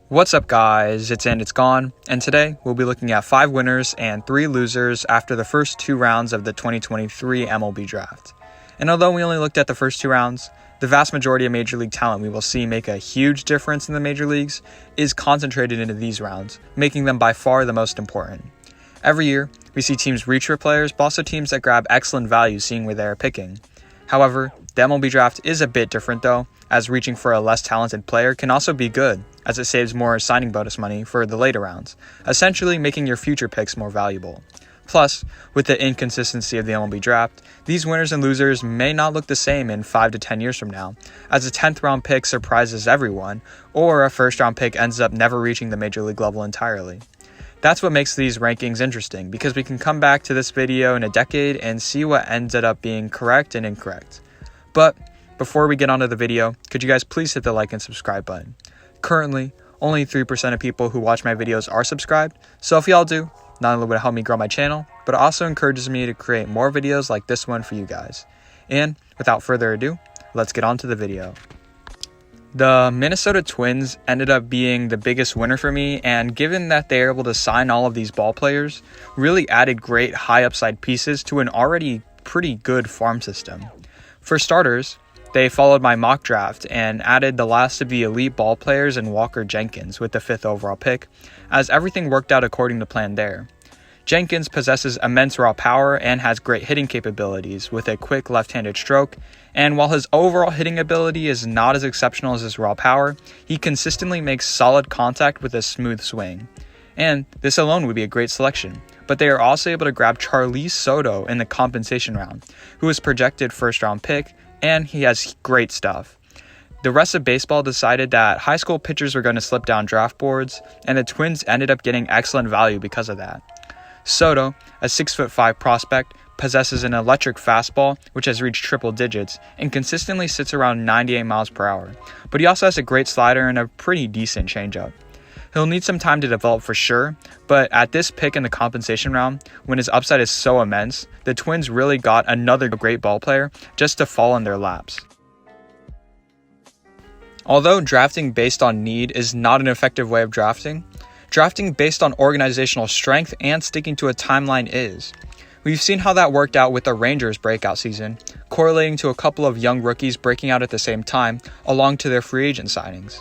What's up guys, it's in, it's gone, and today we'll be looking at 5 winners and 3 losers after the first 2 rounds of the 2023 MLB draft. And although we only looked at the first 2 rounds, the vast majority of major league talent we will see make a huge difference in the major leagues is concentrated into these rounds, making them by far the most important. Every year, we see teams reach for players, but also teams that grab excellent value seeing where they are picking. However, the MLB draft is a bit different though, as reaching for a less talented player can also be good, as it saves more signing bonus money for the later rounds, essentially making your future picks more valuable. Plus, with the inconsistency of the MLB draft, these winners and losers may not look the same in 5 to 10 years from now, as a 10th round pick surprises everyone, or a first round pick ends up never reaching the major league level entirely. That's what makes these rankings interesting, because we can come back to this video in a decade and see what ended up being correct and incorrect. But before we get onto the video, could you guys please hit the like and subscribe button? Currently, only 3% of people who watch my videos are subscribed, so if y'all do, not only would it help me grow my channel, but it also encourages me to create more videos like this one for you guys. And without further ado, let's get on to the video. The Minnesota Twins ended up being the biggest winner for me, and given that they were able to sign all of these ball players, really added great high upside pieces to an already pretty good farm system. For starters, they followed my mock draft and added the last of the elite ball players in Walker Jenkins with the 5th overall pick, as everything worked out according to plan there. Jenkins possesses immense raw power and has great hitting capabilities with a quick left-handed stroke, and while his overall hitting ability is not as exceptional as his raw power, he consistently makes solid contact with a smooth swing. And this alone would be a great selection, but they are also able to grab Charlie Soto in the compensation round, who is projected first round pick, and he has great stuff. The rest of baseball decided that high school pitchers were going to slip down draft boards, and the Twins ended up getting excellent value because of that. Soto, a 6'5" prospect, possesses an electric fastball which has reached triple digits and consistently sits around 98 miles per hour, but he also has a great slider and a pretty decent changeup. He'll need some time to develop for sure, but at this pick in the compensation round, when his upside is so immense, the Twins really got another great ball player just to fall in their laps. Although drafting based on need is not an effective way of drafting based on organizational strength and sticking to a timeline is. We've seen how that worked out with the Rangers' breakout season, correlating to a couple of young rookies breaking out at the same time, along to their free agent signings.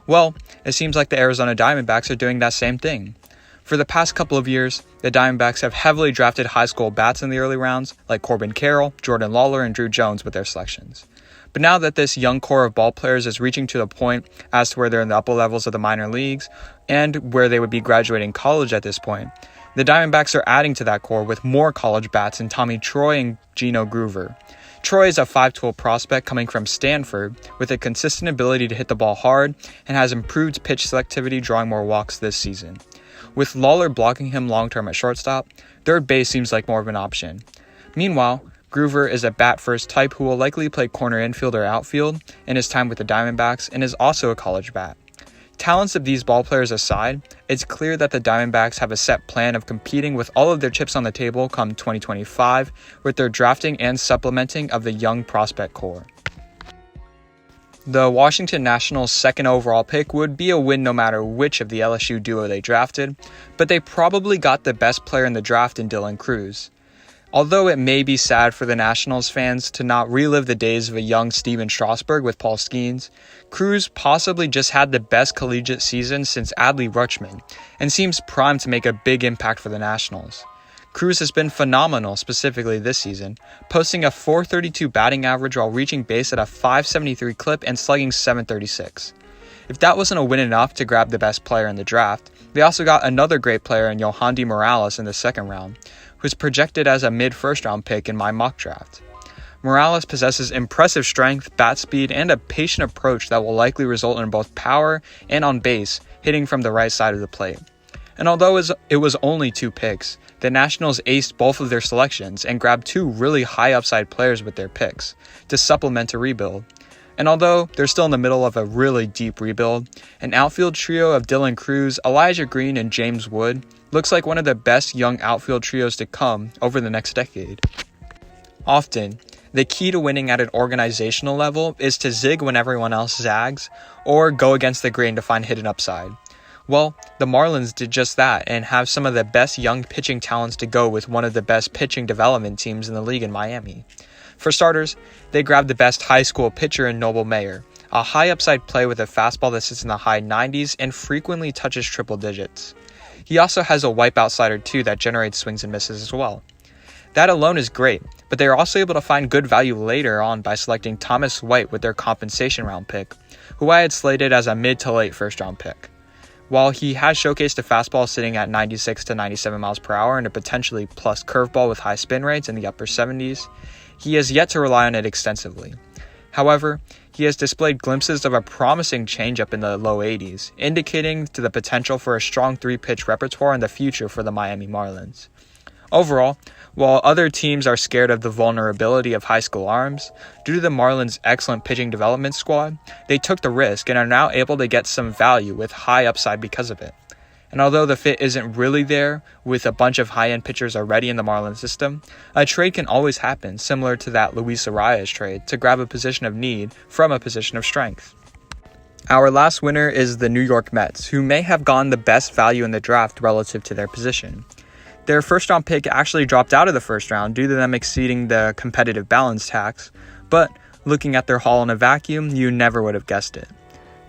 Well, it seems like the Arizona Diamondbacks are doing that same thing. For the past couple of years, the Diamondbacks have heavily drafted high school bats in the early rounds, like Corbin Carroll, Jordan Lawler, and Drew Jones with their selections. But now that this young core of ball players is reaching to the point as to where they're in the upper levels of the minor leagues, and where they would be graduating college at this point, the Diamondbacks are adding to that core with more college bats in Tommy Troy and Gino Groover. Troy is a 5-tool prospect coming from Stanford with a consistent ability to hit the ball hard and has improved pitch selectivity, drawing more walks this season. With Lawler blocking him long-term at shortstop, third base seems like more of an option. Meanwhile, Groover is a bat-first type who will likely play corner infield or outfield in his time with the Diamondbacks and is also a college bat. Talents of these ball players aside, it's clear that the Diamondbacks have a set plan of competing with all of their chips on the table come 2025 with their drafting and supplementing of the young prospect core. The Washington Nationals' 2nd overall pick would be a win no matter which of the LSU duo they drafted, but they probably got the best player in the draft in Dylan Crews. Although it may be sad for the Nationals fans to not relive the days of a young Steven Strasburg with Paul Skeens, Crews possibly just had the best collegiate season since Adley Rutschman, and seems primed to make a big impact for the Nationals. Crews has been phenomenal specifically this season, posting a .432 batting average while reaching base at a .573 clip and slugging .736. If that wasn't a win enough to grab the best player in the draft, they also got another great player in Yohandy Morales in the 2nd round, who's projected as a mid-first round pick in my mock draft. Morales possesses impressive strength, bat speed, and a patient approach that will likely result in both power and on base hitting from the right side of the plate. And although it was only 2 picks, the Nationals aced both of their selections and grabbed 2 really high upside players with their picks to supplement a rebuild. And although they're still in the middle of a really deep rebuild, an outfield trio of Dylan Crews, Elijah Green, and James Wood looks like one of the best young outfield trios to come over the next decade. Often, the key to winning at an organizational level is to zig when everyone else zags, or go against the grain to find hidden upside. Well, the Marlins did just that and have some of the best young pitching talents to go with one of the best pitching development teams in the league in Miami. For starters, they grabbed the best high school pitcher in Noble Mayer, a high upside play with a fastball that sits in the high 90s and frequently touches triple digits. He also has a wipeout slider too that generates swings and misses as well. That alone is great, but they are also able to find good value later on by selecting Thomas White with their compensation round pick, who I had slated as a mid to late first round pick. While he has showcased a fastball sitting at 96 to 97 miles per hour and a potentially plus curveball with high spin rates in the upper 70s, he has yet to rely on it extensively. However, he has displayed glimpses of a promising changeup in the low 80s, indicating to the potential for a strong 3-pitch repertoire in the future for the Miami Marlins. Overall, while other teams are scared of the vulnerability of high school arms, due to the Marlins' excellent pitching development squad, they took the risk and are now able to get some value with high upside because of it. And although the fit isn't really there, with a bunch of high-end pitchers already in the Marlins system, a trade can always happen, similar to that Luis Arias trade, to grab a position of need from a position of strength. Our last winner is the New York Mets, who may have gotten the best value in the draft relative to their position. Their first-round pick actually dropped out of the first round due to them exceeding the competitive balance tax, but looking at their haul in a vacuum, you never would have guessed it.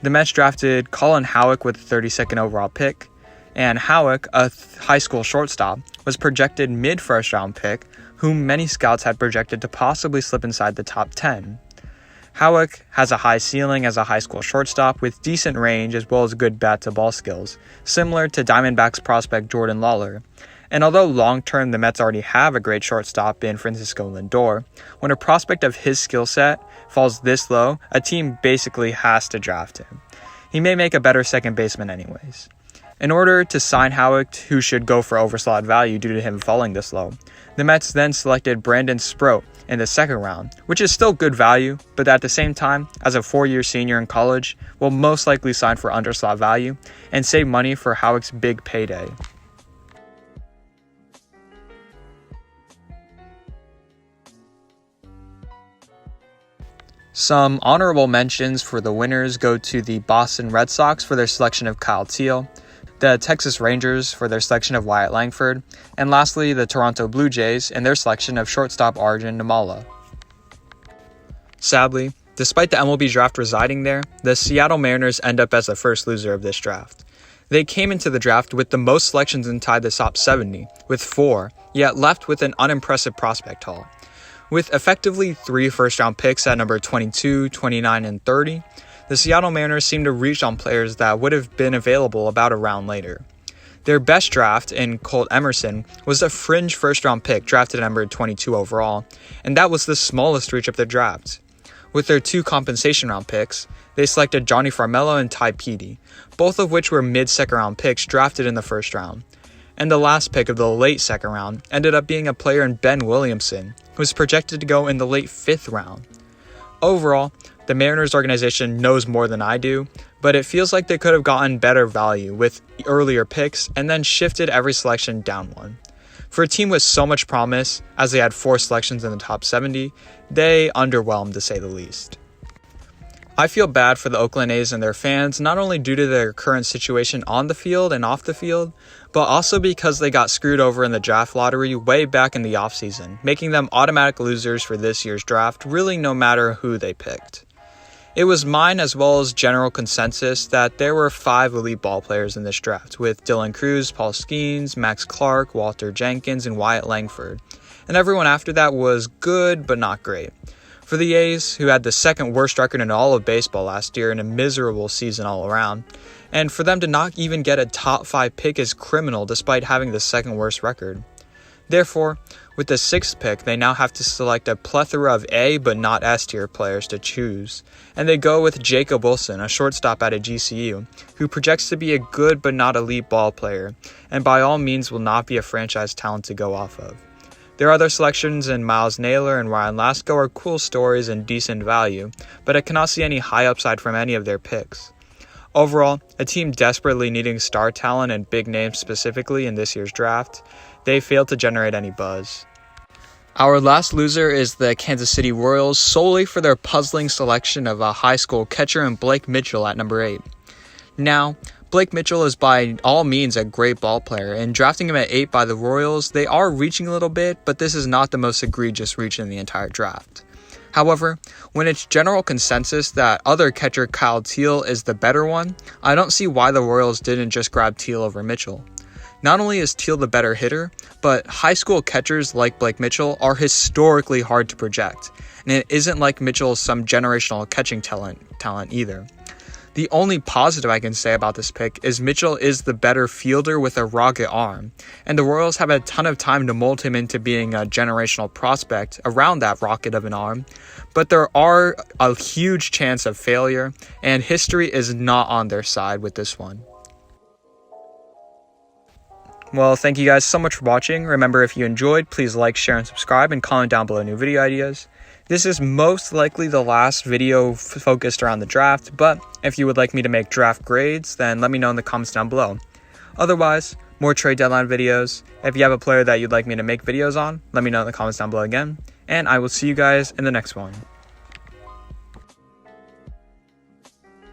The Mets drafted Colin Howard with the 32nd overall pick, and Howard, a high school shortstop, was projected mid-first round pick, whom many scouts had projected to possibly slip inside the top 10. Howard has a high ceiling as a high school shortstop with decent range as well as good bat-to-ball skills, similar to Diamondbacks prospect Jordan Lawler. And although long-term the Mets already have a great shortstop in Francisco Lindor, when a prospect of his skill set falls this low, a team basically has to draft him. He may make a better second baseman anyways. In order to sign Howard, who should go for overslot value due to him falling this low, the Mets then selected Brandon Sproat in the second round, which is still good value, but at the same time, as a 4-year senior in college, will most likely sign for underslot value and save money for Howard's big payday. Some honorable mentions for the winners go to the Boston Red Sox for their selection of Kyle Teal, the Texas Rangers for their selection of Wyatt Langford, and lastly the Toronto Blue Jays in their selection of shortstop Arjun Nimmala. Sadly, despite the MLB draft residing there, the Seattle Mariners end up as the first loser of this draft. They came into the draft with the most selections and tied the top 70, with 4, yet left with an unimpressive prospect haul. With effectively 3 first-round picks at number 22, 29, and 30, the Seattle Mariners seemed to reach on players that would have been available about a round later. Their best draft in Colt Emerson was a fringe first-round pick drafted at number 22 overall, and that was the smallest reach of the draft. With their 2 compensation round picks, they selected Johnny Farmelo and Ty Petey, both of which were mid-second round picks drafted in the first round. And the last pick of the late second round ended up being a player in Ben Williamson, who was projected to go in the late 5th round. Overall, the Mariners organization knows more than I do, but it feels like they could have gotten better value with earlier picks and then shifted every selection down one. For a team with so much promise, as they had 4 selections in the top 70, they underwhelmed to say the least. I feel bad for the Oakland A's and their fans, not only due to their current situation on the field and off the field, but also because they got screwed over in the draft lottery way back in the offseason, making them automatic losers for this year's draft, really no matter who they picked. It was mine as well as general consensus that there were 5 elite ball players in this draft, with Dylan Cruz, Paul Skeens, Max Clark, Walter Jenkins, and Wyatt Langford, and everyone after that was good but not great. For the A's, who had the second worst record in all of baseball last year and a miserable season all around, and for them to not even get a top 5 pick is criminal despite having the second worst record. Therefore, with the 6th pick, they now have to select a plethora of A but not S tier players to choose, and they go with Jacob Wilson, a shortstop out of GCU, who projects to be a good but not elite ball player, and by all means will not be a franchise talent to go off of. Their other selections in Miles Naylor and Ryan Lasko are cool stories and decent value, but I cannot see any high upside from any of their picks. Overall, a team desperately needing star talent and big names specifically in this year's draft, they failed to generate any buzz. Our last loser is the Kansas City Royals solely for their puzzling selection of a high school catcher in Blake Mitchell at number 8. Now, Blake Mitchell is by all means a great ball player, and drafting him at 8 by the Royals, they are reaching a little bit, but this is not the most egregious reach in the entire draft. However, when it's general consensus that other catcher Kyle Teel is the better one, I don't see why the Royals didn't just grab Teel over Mitchell. Not only is Teel the better hitter, but high school catchers like Blake Mitchell are historically hard to project, and it isn't like Mitchell is some generational catching talent either. The only positive I can say about this pick is Mitchell is the better fielder with a rocket arm, and the Royals have a ton of time to mold him into being a generational prospect around that rocket of an arm, but there are a huge chance of failure, and history is not on their side with this one. Well, thank you guys so much for watching. Remember, if you enjoyed, please like, share, and subscribe, and comment down below new video ideas. This is most likely the last video focused around the draft, but if you would like me to make draft grades, then let me know in the comments down below. Otherwise, more trade deadline videos. If you have a player that you'd like me to make videos on, let me know in the comments down below again, and I will see you guys in the next one.